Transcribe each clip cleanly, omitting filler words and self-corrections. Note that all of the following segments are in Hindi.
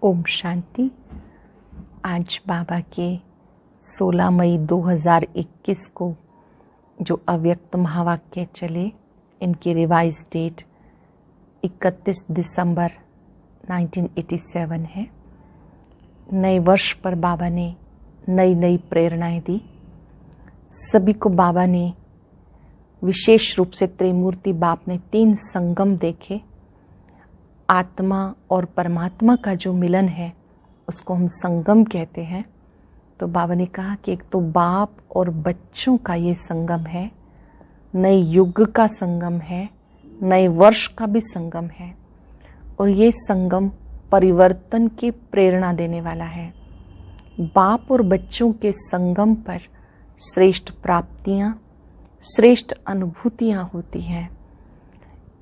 ओम शांति। आज बाबा के 16 मई 2021 को जो अव्यक्त महावाक्य चले, इनकी रिवाइज डेट 31 दिसंबर 1987 है। नए वर्ष पर बाबा ने नई नई प्रेरणाएं दी। सभी को बाबा ने विशेष रूप से त्रिमूर्ति बाप ने 3 संगम देखे। आत्मा और परमात्मा का जो मिलन है उसको हम संगम कहते हैं। तो बाबा ने कहा कि एक तो बाप और बच्चों का ये संगम है, नए युग का संगम है, नए वर्ष का भी संगम है, और ये संगम परिवर्तन की प्रेरणा देने वाला है। बाप और बच्चों के संगम पर श्रेष्ठ प्राप्तियां, श्रेष्ठ अनुभूतियां होती हैं।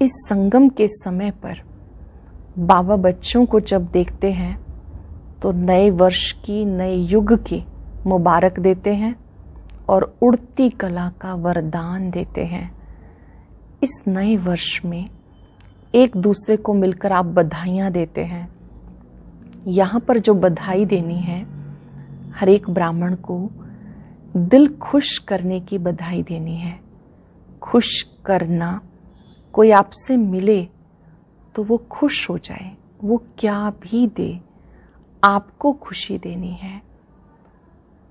इस संगम के समय पर बाबा बच्चों को जब देखते हैं तो नए वर्ष की, नए युग की मुबारक देते हैं और उड़ती कला का वरदान देते हैं। इस नए वर्ष में एक दूसरे को मिलकर आप बधाइयाँ देते हैं। यहाँ पर जो बधाई देनी है, हर एक ब्राह्मण को दिल खुश करने की बधाई देनी है। खुश करना, कोई आपसे मिले तो वो खुश हो जाए, वो क्या भी दे, आपको खुशी देनी है।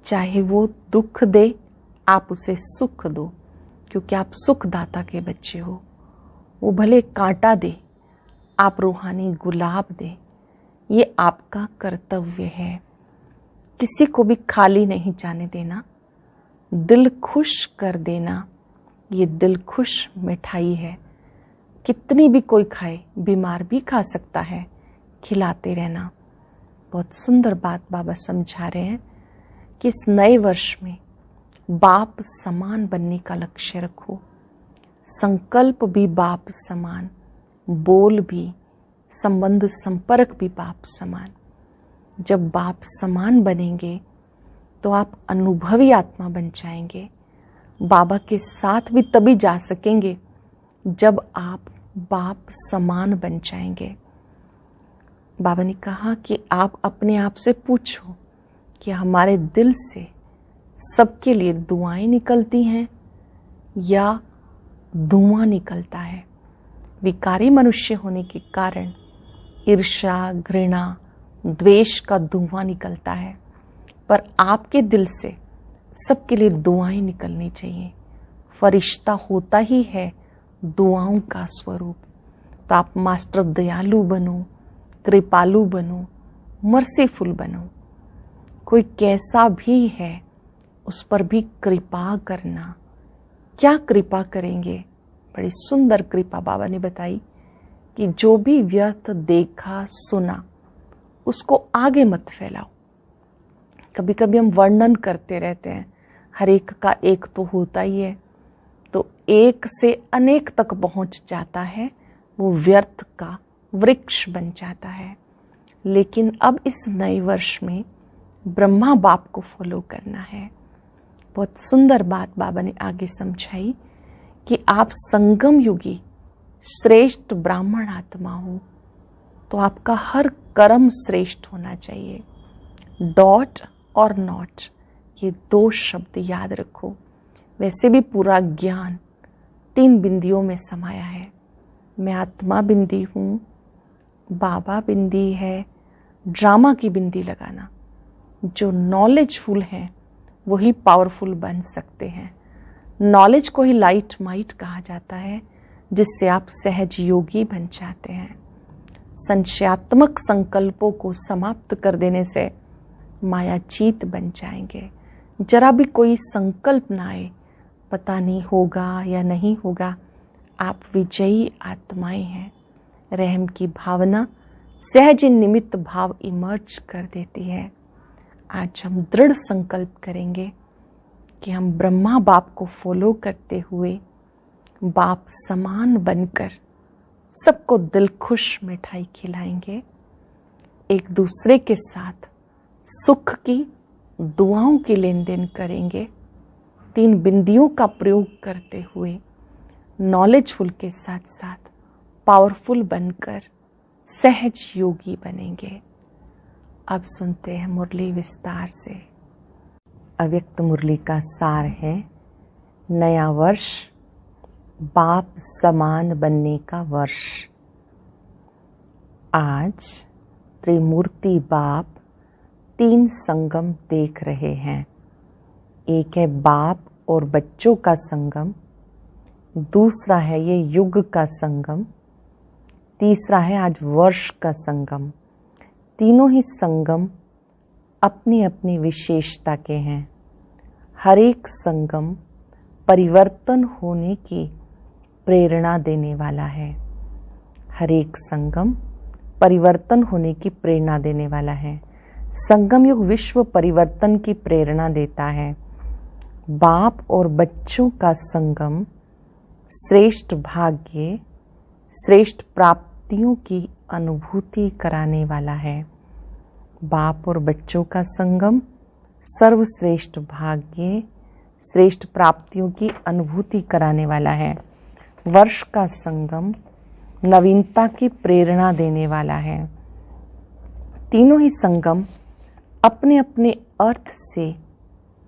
चाहे वो दुख दे, आप उसे सुख दो, क्योंकि आप सुखदाता के बच्चे हो। वो भले कांटा दे, आप रूहानी गुलाब दे, ये आपका कर्तव्य है। किसी को भी खाली नहीं जाने देना, दिल खुश कर देना, ये दिल खुश मिठाई है। कितनी भी कोई खाए, बीमार भी खा सकता है, खिलाते रहना। बहुत सुंदर बात बाबा समझा रहे हैं कि इस नए वर्ष में बाप समान बनने का लक्ष्य रखो। संकल्प भी बाप समान, बोल भी, संबंध संपर्क भी बाप समान। जब बाप समान बनेंगे तो आप अनुभवी आत्मा बन जाएंगे। बाबा के साथ भी तभी जा सकेंगे जब आप बाप समान बन जाएंगे। बाबा ने कहा कि आप अपने आप से पूछो कि हमारे दिल से सबके लिए दुआएं निकलती हैं या धुआं निकलता है। विकारी मनुष्य होने के कारण ईर्ष्या, घृणा, द्वेष का धुआं निकलता है, पर आपके दिल से सबके लिए दुआएं निकलनी चाहिए। फरिश्ता होता ही है दुआओं का स्वरूप। तो आप मास्टर दयालु बनो, कृपालु बनो, मर्सीफुल बनो। कोई कैसा भी है उस पर भी कृपा करना। क्या कृपा करेंगे? बड़ी सुंदर कृपा बाबा ने बताई कि जो भी व्यर्थ देखा सुना उसको आगे मत फैलाओ। कभी कभी हम वर्णन करते रहते हैं, हर एक का एक तो होता ही है, तो एक से अनेक तक पहुंच जाता है, वो व्यर्थ का वृक्ष बन जाता है। लेकिन अब इस नए वर्ष में ब्रह्मा बाप को फॉलो करना है। बहुत सुंदर बात बाबा ने आगे समझाई कि आप संगम युगी श्रेष्ठ ब्राह्मण आत्मा हो, तो आपका हर कर्म श्रेष्ठ होना चाहिए। डॉट और नॉट, ये 2 शब्द याद रखो। वैसे भी पूरा ज्ञान 3 बिंदियों में समाया है। मैं आत्मा बिंदी हूँ, बाबा बिंदी है, ड्रामा की बिंदी लगाना। जो नॉलेजफुल हैं वही पावरफुल बन सकते हैं। नॉलेज को ही लाइट माइट कहा जाता है, जिससे आप सहज योगी बन जाते हैं। संशयात्मक संकल्पों को समाप्त कर देने से मायाचीत बन जाएंगे। जरा भी कोई संकल्प ना आए, पता नहीं होगा या नहीं होगा, आप विजयी आत्माएं हैं। रहम की भावना सहज निमित्त भाव इमर्ज कर देती है। आज हम दृढ़ संकल्प करेंगे कि हम ब्रह्मा बाप को फॉलो करते हुए बाप समान बनकर सबको दिल खुश मिठाई खिलाएंगे। एक दूसरे के साथ सुख की, दुआओं की लेन देन करेंगे। 3 बिंदियों का प्रयोग करते हुए नॉलेजफुल के साथ साथ पावरफुल बनकर सहज योगी बनेंगे। अब सुनते हैं मुरली विस्तार से। अव्यक्त मुरली का सार है, नया वर्ष बाप समान बनने का वर्ष। आज त्रिमूर्ति बाप 3 संगम देख रहे हैं। एक है बाप और बच्चों का संगम, दूसरा है ये युग का संगम, तीसरा है आज वर्ष का संगम। तीनों ही संगम अपनी अपनी विशेषता के हैं। हर एक संगम परिवर्तन होने की प्रेरणा देने वाला है। हर एक संगम परिवर्तन होने की प्रेरणा देने वाला है। संगम युग विश्व परिवर्तन की प्रेरणा देता है। बाप और बच्चों का संगम श्रेष्ठ भाग्य, श्रेष्ठ प्राप्तियों की अनुभूति कराने वाला है। बाप और बच्चों का संगम सर्वश्रेष्ठ भाग्य, श्रेष्ठ प्राप्तियों की अनुभूति कराने वाला है। वर्ष का संगम नवीनता की प्रेरणा देने वाला है। तीनों ही संगम अपने अपने अर्थ से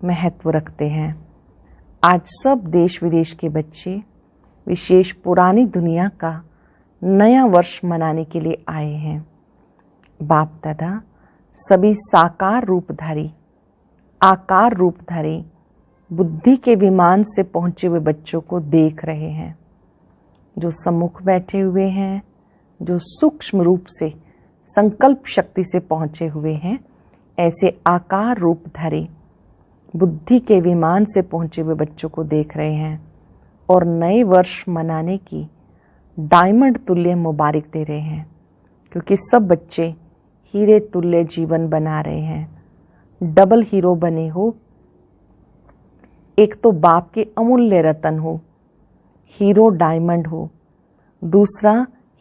महत्व रखते हैं। आज सब देश विदेश के बच्चे विशेष पुरानी दुनिया का नया वर्ष मनाने के लिए आए हैं। बाप दादा सभी साकार रूपधारी, आकार रूपधारी बुद्धि के विमान से पहुंचे हुए बच्चों को देख रहे हैं। जो सम्मुख बैठे हुए हैं, जो सूक्ष्म रूप से संकल्प शक्ति से पहुंचे हुए हैं, ऐसे आकार रूपधारी बुद्धि के विमान से पहुंचे हुए बच्चों को देख रहे हैं और नए वर्ष मनाने की डायमंड तुल्य मुबारक दे रहे हैं, क्योंकि सब बच्चे हीरे तुल्य जीवन बना रहे हैं। डबल हीरो बने हो, एक तो बाप के अमूल्य रतन हो, हीरो डायमंड हो, दूसरा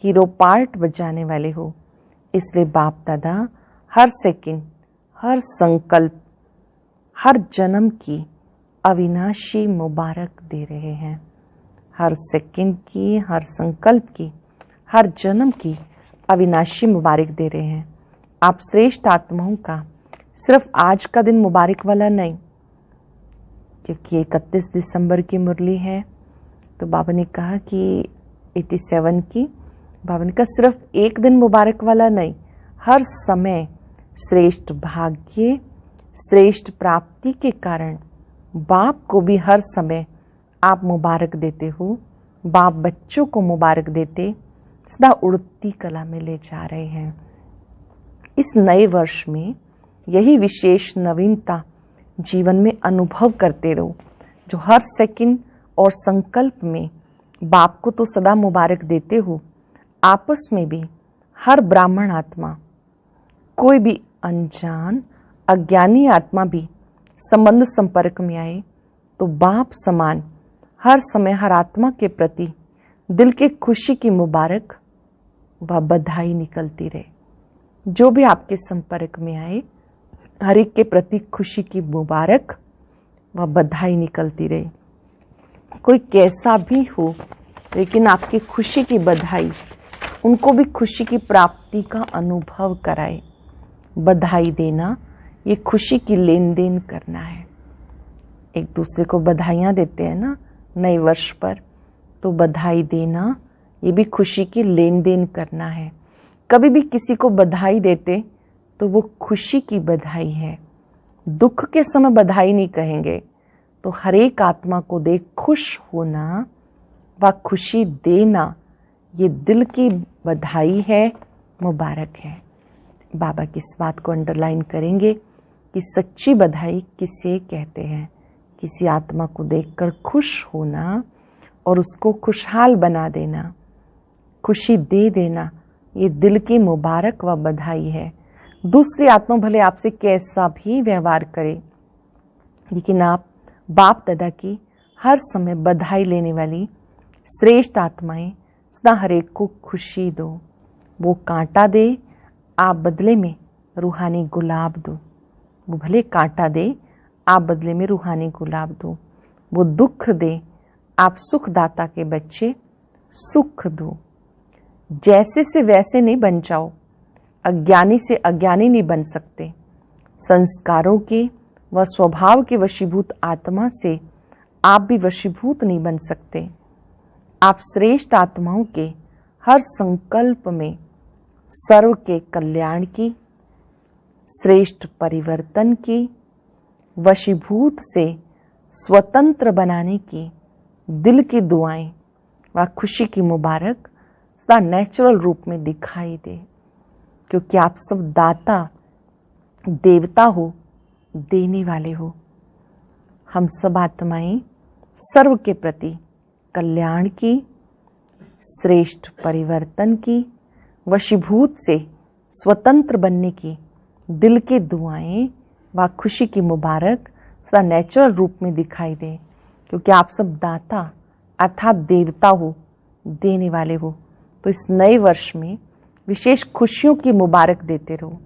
हीरो पार्ट बजाने वाले हो। इसलिए बाप दादा हर सेकंड, हर संकल्प, हर जन्म की अविनाशी मुबारक दे रहे हैं। हर सेकंड की, हर संकल्प की, हर जन्म की अविनाशी मुबारक दे रहे हैं। आप श्रेष्ठ आत्माओं का सिर्फ आज का दिन मुबारक वाला नहीं, क्योंकि 31 दिसंबर की मुरली है, तो बाबा ने कहा कि 87 की, बाबा ने कहा सिर्फ एक दिन मुबारक वाला नहीं, हर समय श्रेष्ठ भाग्य, श्रेष्ठ प्राप्ति के कारण बाप को भी हर समय आप मुबारक देते हो। बाप बच्चों को मुबारक देते सदा उड़ती कला में ले जा रहे हैं। इस नए वर्ष में यही विशेष नवीनता जीवन में अनुभव करते रहो, जो हर सेकंड और संकल्प में बाप को तो सदा मुबारक देते हो, आपस में भी हर ब्राह्मण आत्मा, कोई भी अनजान अज्ञानी आत्मा भी संबंध संपर्क में आए तो बाप समान हर समय हर आत्मा के प्रति दिल के खुशी की मुबारक व बधाई निकलती रहे। जो भी आपके संपर्क में आए, हर एक के प्रति खुशी की मुबारक व बधाई निकलती रहे। कोई कैसा भी हो, लेकिन आपकी खुशी की बधाई उनको भी खुशी की प्राप्ति का अनुभव कराए। बधाई देना ये खुशी की लेन देन करना है। एक दूसरे को बधाइयाँ देते हैं ना नए वर्ष पर, तो बधाई देना ये भी खुशी की लेन देन करना है। कभी भी किसी को बधाई देते तो वो खुशी की बधाई है। दुख के समय बधाई नहीं कहेंगे। तो हर एक आत्मा को देख खुश होना व खुशी देना ये दिल की बधाई है, मुबारक है। बाबा की इस बात को अंडरलाइन करेंगे कि सच्ची बधाई किसे कहते हैं। किसी आत्मा को देखकर खुश होना और उसको खुशहाल बना देना, खुशी दे देना, ये दिल की मुबारक व बधाई है। दूसरी आत्मा भले आपसे कैसा भी व्यवहार करे, लेकिन आप बाप दादा की हर समय बधाई लेने वाली श्रेष्ठ आत्माएं सदा हर एक को खुशी दो। वो कांटा दे, आप बदले में रूहानी गुलाब दो। वो भले कांटा दे, आप बदले में रूहानी गुलाब दो। वो दुख दे, आप सुखदाता के बच्चे सुख दो। जैसे से वैसे नहीं बन जाओ, अज्ञानी से अज्ञानी नहीं बन सकते। संस्कारों के व स्वभाव के वशीभूत आत्मा से आप भी वशीभूत नहीं बन सकते। आप श्रेष्ठ आत्माओं के हर संकल्प में सर्व के कल्याण की, श्रेष्ठ परिवर्तन की, वशीभूत से स्वतंत्र बनाने की दिल की दुआएं व खुशी की मुबारक सदा नेचुरल रूप में दिखाई दे, क्योंकि आप सब दाता देवता हो, देने वाले हो। हम सब आत्माएं सर्व के प्रति कल्याण की, श्रेष्ठ परिवर्तन की, वशीभूत से स्वतंत्र बनने की दिल की दुआएं व खुशी की मुबारक सदा नेचुरल रूप में दिखाई दे, क्योंकि आप सब दाता अर्थात देवता हो, देने वाले हो। तो इस नए वर्ष में विशेष खुशियों की मुबारक देते रहो।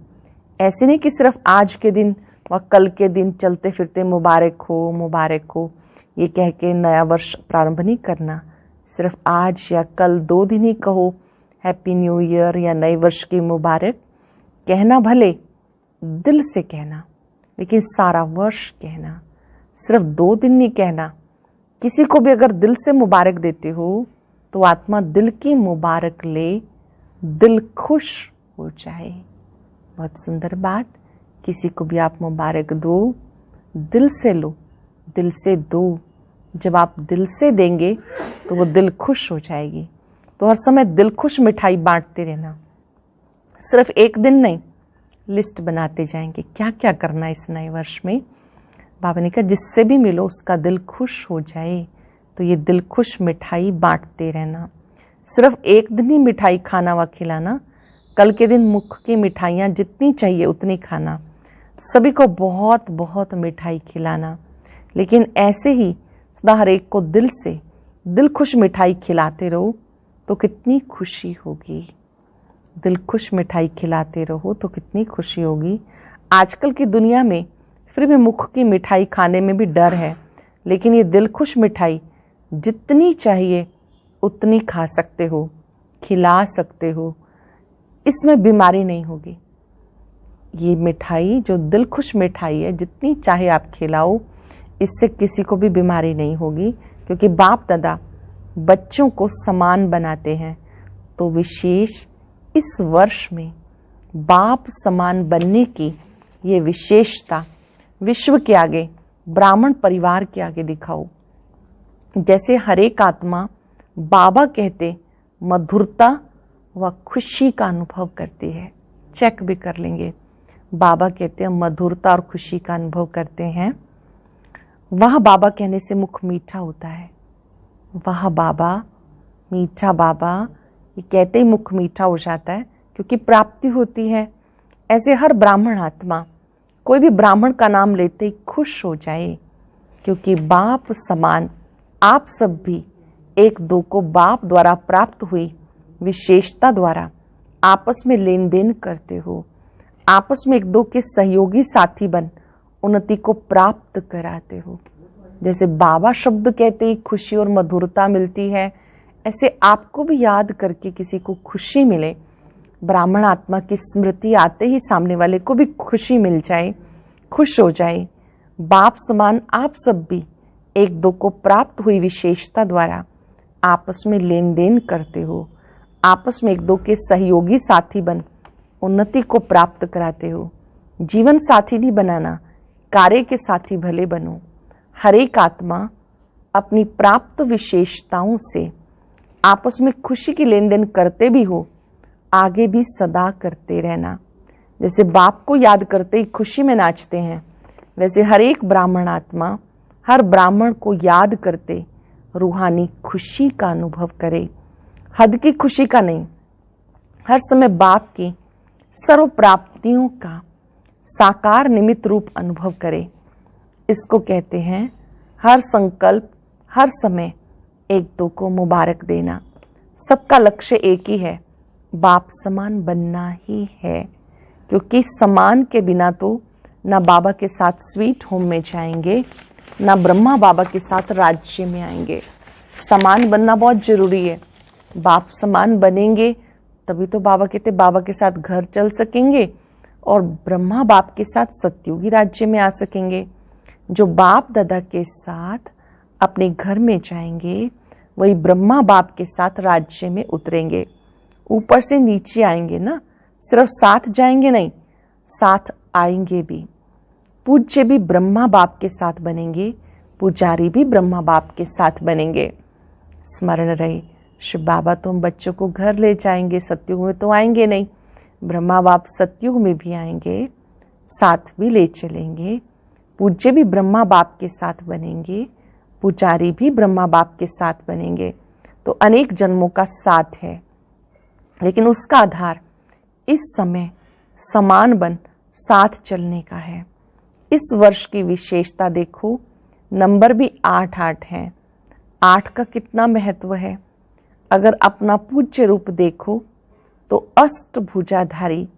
ऐसे नहीं कि सिर्फ आज के दिन व कल के दिन चलते फिरते मुबारक हो मुबारक हो ये कह के नया वर्ष प्रारंभ नहीं करना। सिर्फ आज या कल 2 दिन ही कहो हैप्पी न्यू ईयर या नए वर्ष की मुबारक, कहना भले दिल से कहना, लेकिन सारा वर्ष कहना। सिर्फ 2 दिन नहीं कहना। किसी को भी अगर दिल से मुबारक देते हो तो आत्मा दिल की मुबारक ले, दिल खुश हो जाए। बहुत सुंदर बात। किसी को भी आप मुबारक दो, दिल से लो, दिल से दो। जब आप दिल से देंगे तो वो दिल खुश हो जाएगी। तो हर समय दिल खुश मिठाई बांटते रहना। सिर्फ एक दिन नहीं, लिस्ट बनाते जाएंगे क्या क्या करना है इस नए वर्ष में। बाबा ने कहा जिससे भी मिलो उसका दिल खुश हो जाए, तो ये दिल खुश मिठाई बांटते रहना। सिर्फ एक दिन ही मिठाई खाना व खिलाना, कल के दिन मुख की मिठाइयाँ जितनी चाहिए उतनी खाना। सभी को बहुत बहुत मिठाई खिलाना, लेकिन ऐसे ही सदा हर एक को दिल से दिल खुश मिठाई खिलाते रहो तो कितनी खुशी होगी। दिल खुश मिठाई खिलाते रहो तो कितनी खुशी होगी। आजकल की दुनिया में फिर भी मुख की मिठाई खाने में भी डर है, लेकिन ये दिल खुश मिठाई जितनी चाहिए उतनी खा सकते हो, खिला सकते हो, इसमें बीमारी नहीं होगी। ये मिठाई जो दिल खुश मिठाई है, जितनी चाहे आप खिलाओ, इससे किसी को भी बीमारी नहीं होगी, क्योंकि बाप दादा बच्चों को समान बनाते हैं। तो विशेष इस वर्ष में बाप समान बनने की ये विशेषता विश्व के आगे, ब्राह्मण परिवार के आगे दिखाओ। जैसे हर एक आत्मा बाबा कहते मधुरता व खुशी का अनुभव करती है। चेक भी कर लेंगे। बाबा कहते हैं मधुरता और खुशी का अनुभव करते हैं। वह बाबा कहने से मुख मीठा होता है। वह बाबा, मीठा बाबा, ये कहते ही मुख मीठा हो जाता है, क्योंकि प्राप्ति होती है। ऐसे हर ब्राह्मण आत्मा कोई भी ब्राह्मण का नाम लेते ही खुश हो जाए, क्योंकि बाप समान आप सब भी एक दो को बाप द्वारा प्राप्त हुई विशेषता द्वारा आपस में लेन देन करते हो। आपस में एक दो के सहयोगी साथी बन उन्नति को प्राप्त कराते हो। जैसे बाबा शब्द कहते ही खुशी और मधुरता मिलती है, ऐसे आपको भी याद करके किसी को खुशी मिले। ब्राह्मण आत्मा की स्मृति आते ही सामने वाले को भी खुशी मिल जाए, खुश हो जाए। बाप समान आप सब भी एक दो को प्राप्त हुई विशेषता द्वारा आपस में लेन देन करते हो। आपस में एक दो के सहयोगी साथी बन उन्नति को प्राप्त कराते हो। जीवन साथी नहीं बनाना, कार्य के साथी भले बनो। हर एक आत्मा अपनी प्राप्त विशेषताओं से आपस में खुशी की लेन देन करते भी हो, आगे भी सदा करते रहना। जैसे बाप को याद करते ही खुशी में नाचते हैं, वैसे हर एक ब्राह्मण आत्मा हर ब्राह्मण को याद करते रूहानी खुशी का अनुभव करे। हद की खुशी का नहीं, हर समय बाप की सर्व प्राप्तियों का साकार निमित्त रूप अनुभव करे। इसको कहते हैं हर संकल्प, हर समय एक दो को मुबारक देना। सबका लक्ष्य एक ही है, बाप समान बनना ही है। क्योंकि समान के बिना तो ना बाबा के साथ स्वीट होम में जाएंगे, ना ब्रह्मा बाबा के साथ राज्य में आएंगे। समान बनना बहुत जरूरी है। बाप समान बनेंगे तभी तो बाबा कहते बाबा के साथ घर चल सकेंगे और ब्रह्मा बाप के साथ सतयुगी राज्य में आ सकेंगे। जो बाप दादा के साथ अपने घर में जाएंगे वही ब्रह्मा बाप के साथ राज्य में उतरेंगे। ऊपर से नीचे आएंगे ना, सिर्फ साथ जाएंगे नहीं, साथ आएंगे भी। पूज्य भी ब्रह्मा बाप के साथ बनेंगे, पुजारी भी ब्रह्मा बाप के साथ बनेंगे। स्मरण रहे, शिव बाबा तुम बच्चों को घर ले जाएंगे, सतयुग में तो आएंगे नहीं, ब्रह्मा बाप सतयुग में भी आएंगे, साथ भी ले चलेंगे। पूज्य भी ब्रह्मा बाप के साथ बनेंगे, पुजारी भी ब्रह्मा बाप के साथ बनेंगे। तो अनेक जन्मों का साथ है, लेकिन उसका आधार इस समय समान बन साथ चलने का है। इस वर्ष की विशेषता देखो, नंबर भी 8 है। 8 का कितना महत्व है। अगर अपना पूज्य रूप देखो तो अष्टभुजाधारी,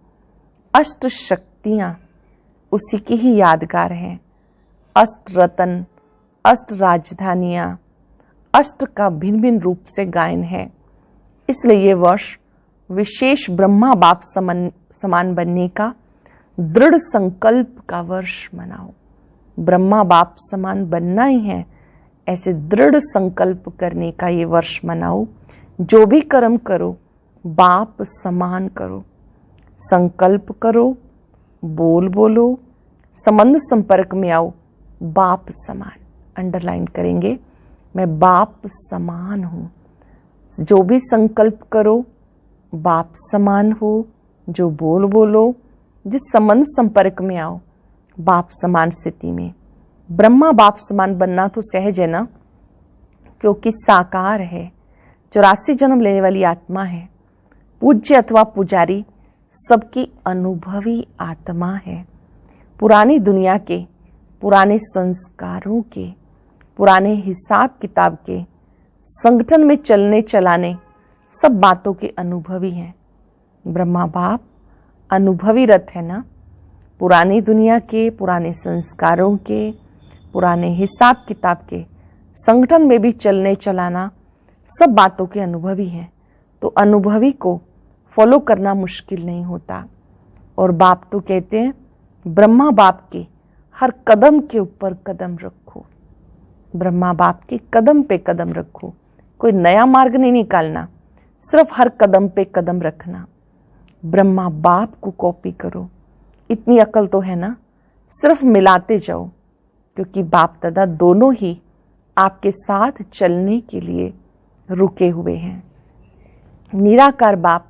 अष्ट शक्तियां उसी की ही यादगार हैं। अष्ट रतन, अष्ट राजधानियां, अष्ट का भिन्न भिन्न रूप से गायन है। इसलिए ये वर्ष विशेष ब्रह्मा बाप समान बनने का दृढ़ संकल्प का वर्ष मनाओ। ब्रह्मा बाप समान बनना ही है, ऐसे दृढ़ संकल्प करने का ये वर्ष मनाओ। जो भी कर्म करो बाप समान करो, संकल्प करो, बोलो, संबंध संपर्क में आओ, बाप समान। अंडरलाइन करेंगे, मैं बाप समान हूं। जो भी संकल्प करो बाप समान हो, जो बोलो, जिस संबंध संपर्क में आओ बाप समान स्थिति में। ब्रह्मा बाप समान बनना तो सहज है ना, क्योंकि साकार है, 84 जन्म लेने वाली आत्मा है। पूज्य अथवा पुजारी सबकी अनुभवी आत्मा है। पुरानी दुनिया के, पुराने संस्कारों के, पुराने हिसाब किताब के, संगठन में चलने चलाने सब बातों के अनुभवी हैं। ब्रह्मा बाप अनुभवी रथ है ना, पुरानी दुनिया के, पुराने संस्कारों के, पुराने हिसाब किताब के, संगठन में भी चलने चलाना सब बातों के अनुभवी हैं। तो अनुभवी को फॉलो करना मुश्किल नहीं होता। और बाप तो कहते हैं ब्रह्मा बाप के हर कदम के ऊपर कदम रखो, ब्रह्मा बाप के कदम पे कदम रखो। कोई नया मार्ग नहीं निकालना, सिर्फ हर कदम पे कदम रखना। ब्रह्मा बाप को कॉपी करो, इतनी अकल तो है ना, सिर्फ मिलाते जाओ, क्योंकि बाप दादा दोनों ही आपके साथ चलने के लिए रुके हुए हैं। निराकार बाप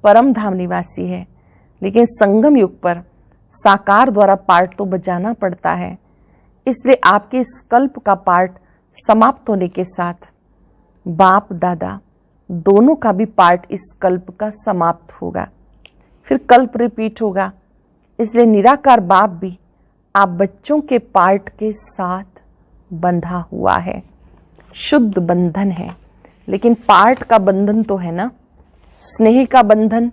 परम धाम निवासी है, लेकिन संगम युग पर साकार द्वारा पार्ट तो बजाना पड़ता है। इसलिए आपके इस कल्प का पार्ट समाप्त होने के साथ बाप दादा दोनों का भी पार्ट इस कल्प का समाप्त होगा, फिर कल्प रिपीट होगा। इसलिए निराकार बाप भी आप बच्चों के पार्ट के साथ बंधा हुआ है। शुद्ध बंधन है, लेकिन पार्ट का बंधन तो है ना, स्नेह का बंधन,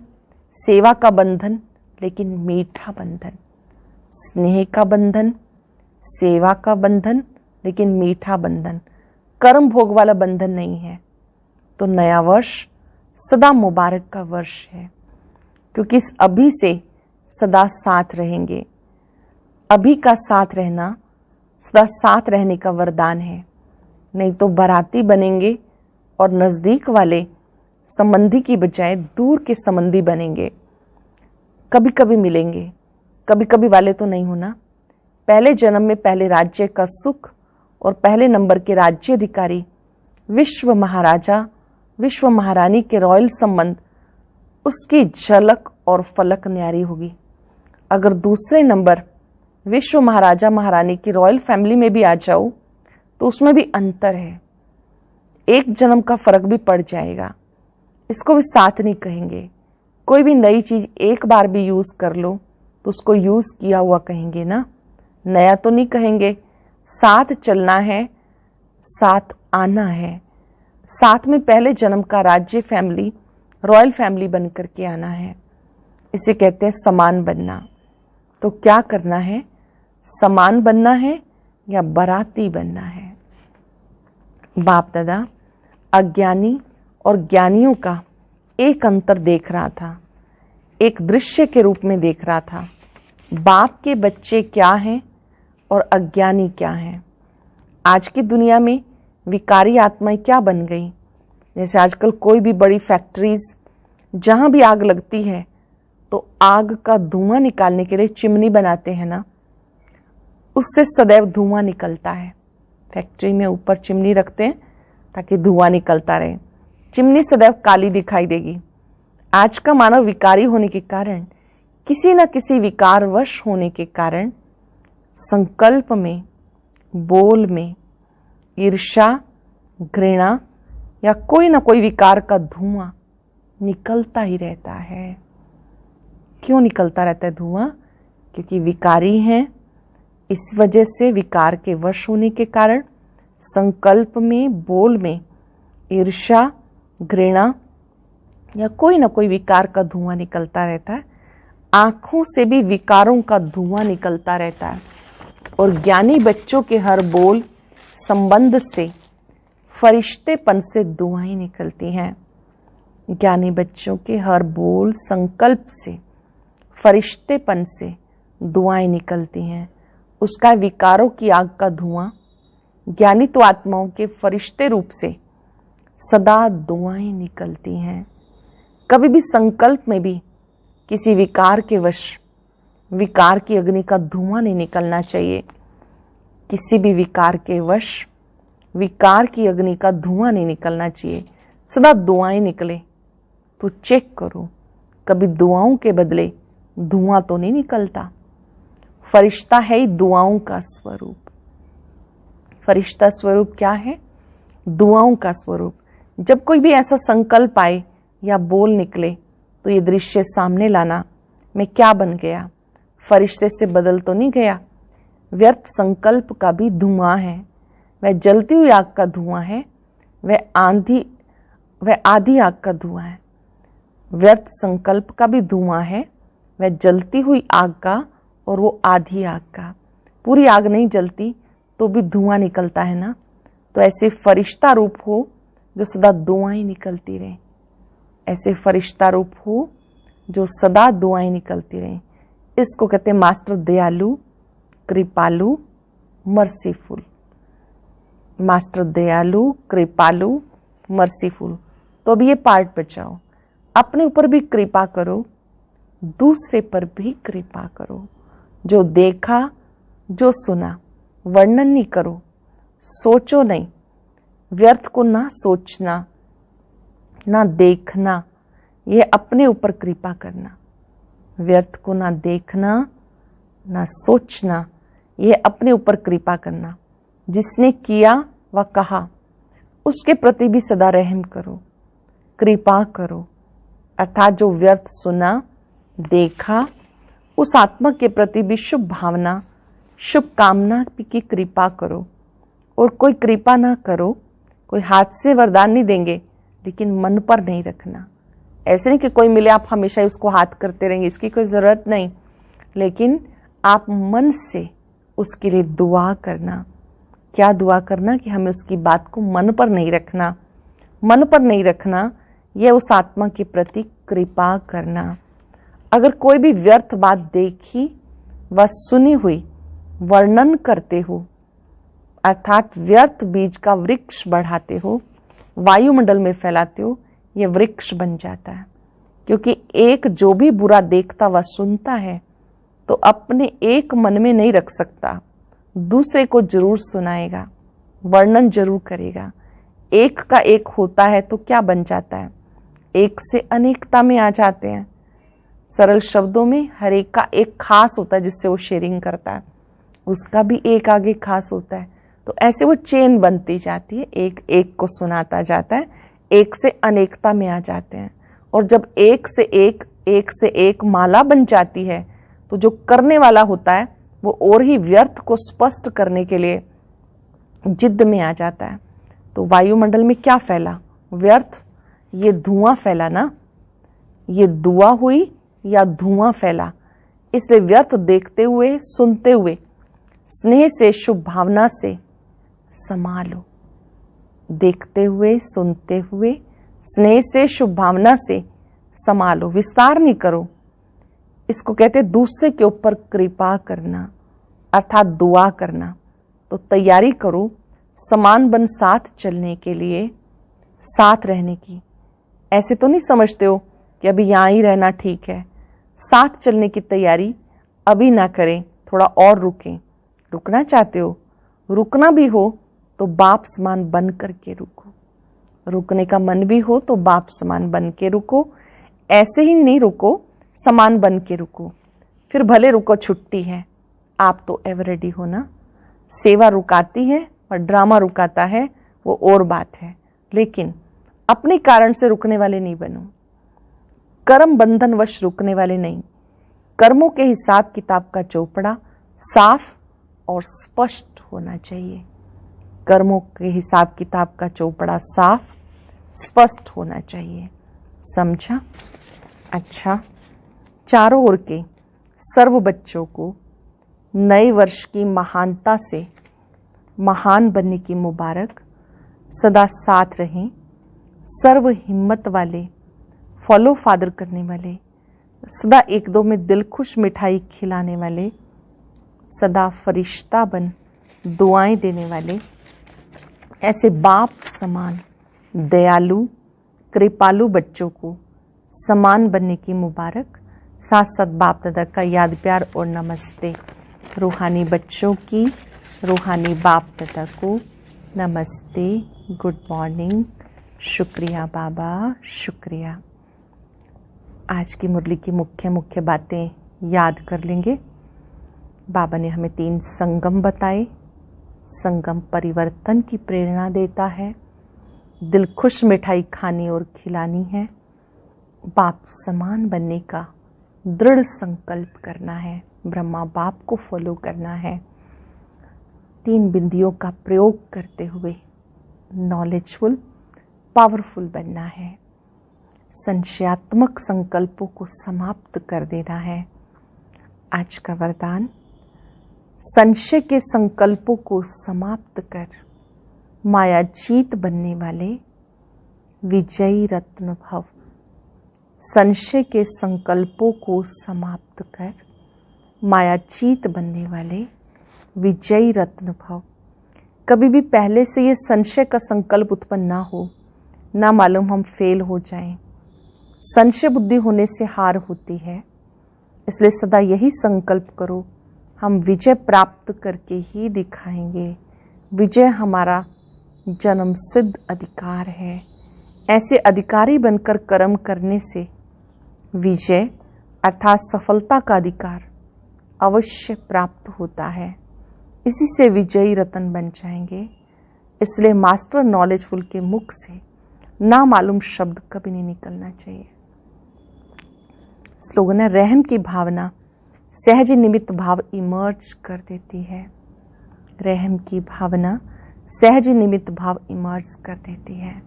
सेवा का बंधन, लेकिन मीठा बंधन। स्नेह का बंधन, सेवा का बंधन, लेकिन मीठा बंधन, कर्म भोग वाला बंधन नहीं है। तो नया वर्ष सदा मुबारक का वर्ष है, क्योंकि इस अभी से सदा साथ रहेंगे। अभी का साथ रहना सदा साथ रहने का वरदान है। नहीं तो बाराती बनेंगे और नज़दीक वाले संबंधी की बजाय दूर के संबंधी बनेंगे। कभी कभी मिलेंगे, कभी कभी वाले तो नहीं होना। पहले जन्म में पहले राज्य का सुख और पहले नंबर के राज्य अधिकारी विश्व महाराजा विश्व महारानी के रॉयल संबंध, उसकी झलक और फलक न्यारी होगी। अगर दूसरे नंबर विश्व महाराजा महारानी की रॉयल फैमिली में भी आ जाओ तो उसमें भी अंतर है, एक जन्म का फर्क भी पड़ जाएगा। इसको भी साथ नहीं कहेंगे। कोई भी नई चीज एक बार भी यूज कर लो तो उसको यूज किया हुआ कहेंगे ना, नया तो नहीं कहेंगे। साथ चलना है, साथ आना है, साथ में पहले जन्म का राज्य फैमिली रॉयल फैमिली बन करके आना है। इसे कहते हैं समान बनना। तो क्या करना है, समान बनना है या बाराती बनना है। बाप दादा अज्ञानी और ज्ञानियों का एक अंतर देख रहा था, एक दृश्य के रूप में देख रहा था। बाप के बच्चे क्या हैं और अज्ञानी क्या हैं। आज की दुनिया में विकारी आत्माएं क्या बन गई। जैसे आजकल कोई भी बड़ी फैक्ट्रीज, जहाँ भी आग लगती है तो आग का धुआं निकालने के लिए चिमनी बनाते हैं ना, उससे सदैव धुआं निकलता है। फैक्ट्री में ऊपर चिमनी रखते हैं ताकि धुआं निकलता रहे। चिमनी सदैव काली दिखाई देगी। आज का मानव विकारी होने के कारण, किसी न किसी विकारवश होने के कारण संकल्प में, बोल में ईर्ष्या, घृणा या कोई ना कोई विकार का धुआं निकलता ही रहता है। क्यों निकलता रहता है धुआं? क्योंकि विकारी हैं। इस वजह से विकार के वश होने के कारण संकल्प में, बोल में ईर्ष्या, घृणा या कोई ना कोई विकार का धुआं निकलता रहता है। आंखों से भी विकारों का धुआं निकलता रहता है। और ज्ञानी बच्चों के हर बोल, संबंध से, फरिश्तेपन से दुआएं निकलती हैं। ज्ञानी बच्चों के हर बोल, संकल्प से, फरिश्तेपन से दुआएं निकलती हैं। उसका विकारों की आग का धुआं, ज्ञानी तो आत्माओं के फरिश्ते रूप से सदा दुआएं निकलती हैं। कभी भी संकल्प में भी किसी विकार के वश विकार की अग्नि का धुआं नहीं निकलना चाहिए। किसी भी विकार के वश विकार की अग्नि का धुआं नहीं निकलना चाहिए। सदा दुआएं निकले। तो चेक करो, कभी दुआओं के बदले धुआं तो नहीं निकलता। फरिश्ता है ही दुआओं का स्वरूप। फरिश्ता स्वरूप क्या है? दुआओं का स्वरूप। जब कोई भी ऐसा संकल्प आए या बोल निकले तो ये दृश्य सामने लाना, मैं क्या बन गया? फरिश्ते से बदल तो नहीं गया। व्यर्थ संकल्प का भी धुआं है, वह जलती हुई आग का धुआं है, वह आधी आग का धुआं है। व्यर्थ संकल्प का भी धुआं है, वह जलती हुई आग का और वो आधी आग का। पूरी आग नहीं जलती तो भी धुआं निकलता है ना। तो ऐसे फरिश्ता रूप हो जो सदा दुआएं निकलती रहे। ऐसे फरिश्ता रूप हो जो सदा दुआएं निकलती रहे। इसको कहते हैं मास्टर दयालु, कृपालु, मर्सीफुल। मास्टर दयालु, कृपालु, मर्सीफुल। तो अब ये पार्ट बचाओ। अपने ऊपर भी कृपा करो, दूसरे पर भी कृपा करो। जो देखा, जो सुना, वर्णन नहीं करो, सोचो नहीं। व्यर्थ को ना सोचना, ना देखना, ये अपने ऊपर कृपा करना। व्यर्थ को ना देखना, ना सोचना, ये अपने ऊपर कृपा करना। जिसने किया व कहा उसके प्रति भी सदा रहम करो, कृपा करो। अर्थात जो व्यर्थ सुना, देखा, उस आत्मा के प्रति भी शुभ भावना, शुभ कामना की कृपा करो। और कोई कृपा ना करो, कोई हाथ से वरदान नहीं देंगे, लेकिन मन पर नहीं रखना। ऐसे नहीं कि कोई मिले आप हमेशा ही उसको हाथ करते रहेंगे, इसकी कोई ज़रूरत नहीं। लेकिन आप मन से उसके लिए दुआ करना। क्या दुआ करना? कि हमें उसकी बात को मन पर नहीं रखना। मन पर नहीं रखना, यह उस आत्मा के प्रति कृपा करना। अगर कोई भी व्यर्थ बात देखी व सुनी हुई वर्णन करते हो, अर्थात व्यर्थ बीज का वृक्ष बढ़ाते हो, वायुमंडल में फैलाते हो, यह वृक्ष बन जाता है। क्योंकि एक जो भी बुरा देखता व सुनता है तो अपने एक मन में नहीं रख सकता, दूसरे को जरूर सुनाएगा, वर्णन जरूर करेगा। एक का एक होता है तो क्या बन जाता है? एक से अनेकता में आ जाते हैं। सरल शब्दों में हर एक का एक खास होता है जिससे वो शेयरिंग करता है, उसका भी एक आगे खास होता है। तो ऐसे वो चेन बनती जाती है, एक एक को सुनाता जाता है, एक से अनेकता में आ जाते हैं। और जब एक से एक माला बन जाती है तो जो करने वाला होता है वो और ही व्यर्थ को स्पष्ट करने के लिए जिद में आ जाता है। तो वायुमंडल में क्या फैला? व्यर्थ। ये धुआं फैला ना, ये दुआ हुई या धुआं फैला। इसलिए व्यर्थ देखते हुए, सुनते हुए स्नेह से, शुभ भावना से संभालो। देखते हुए, सुनते हुए स्नेह से, शुभ भावना से संभालो, विस्तार नहीं करो। इसको कहते दूसरे के ऊपर कृपा करना, अर्थात दुआ करना। तो तैयारी करो समान बन साथ चलने के लिए, साथ रहने की। ऐसे तो नहीं समझते हो कि अभी यहाँ ही रहना ठीक है। साथ चलने की तैयारी अभी ना करें, थोड़ा और रुकें। रुकना चाहते हो, रुकना भी हो तो बाप समान बन करके रुको। रुकने का मन भी हो तो बाप समान बन के रुको। ऐसे ही नहीं रुको, समान बन के रुको। फिर भले रुको, छुट्टी है, आप तो एवर रेडी हो ना। सेवा रुकाती है और ड्रामा रुकाता है, वो और बात है। लेकिन अपने कारण से रुकने वाले नहीं बनो। कर्म बंधन वश रुकने वाले नहीं। कर्मों के हिसाब किताब का चौपड़ा साफ और स्पष्ट होना चाहिए। कर्मों के हिसाब किताब का चौपड़ा साफ स्पष्ट होना चाहिए। समझा? अच्छा, चारों ओर के सर्व बच्चों को नए वर्ष की महानता से महान बनने की मुबारक। सदा साथ रहें। सर्व हिम्मत वाले, फॉलो फादर करने वाले, सदा एक दो में दिल खुश मिठाई खिलाने वाले, सदा फरिश्ता बन दुआएं देने वाले, ऐसे बाप समान दयालु कृपालु बच्चों को समान बनने की मुबारक। साथ साथ बाप दादा का याद प्यार और नमस्ते। रूहानी बच्चों की रूहानी बाप दादा को नमस्ते, गुड मॉर्निंग, शुक्रिया बाबा, शुक्रिया। आज की मुरली की मुख्य बातें याद कर लेंगे। बाबा ने हमें 3 संगम बताए। संगम परिवर्तन की प्रेरणा देता है। दिल खुश मिठाई खानी और खिलानी है। बाप समान बनने का दृढ़ संकल्प करना है। ब्रह्मा बाप को फॉलो करना है। 3 बिंदियों का प्रयोग करते हुए नॉलेजफुल पावरफुल बनना है। संशयात्मक संकल्पों को समाप्त कर देना है। आज का वरदान, संशय के संकल्पों को समाप्त कर मायाजीत बनने वाले विजयी रत्न भव। संशय के संकल्पों को समाप्त कर मायाजीत बनने वाले विजयी रत्न भव। कभी भी पहले से ये संशय का संकल्प उत्पन्न ना हो, ना मालूम हम फेल हो जाएं। संशय बुद्धि होने से हार होती है। इसलिए सदा यही संकल्प करो, हम विजय प्राप्त करके ही दिखाएंगे। विजय हमारा जन्म सिद्ध अधिकार है। ऐसे अधिकारी बनकर कर्म करने से विजय अर्थात सफलता का अधिकार अवश्य प्राप्त होता है। इसी से विजयी रतन बन जाएंगे। इसलिए मास्टर नॉलेजफुल के मुख से ना मालूम शब्द कभी नहीं निकलना चाहिए। स्लोगन है, रहम की भावना सहज निमित्त भाव इमर्ज कर देती है। रहम की भावना सहज निमित्त भाव इमर्ज कर देती है।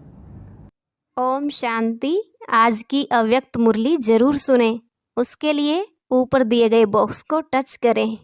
ओम शांति। आज की अव्यक्त मुरली जरूर सुने। उसके लिए ऊपर दिए गए बॉक्स को टच करें।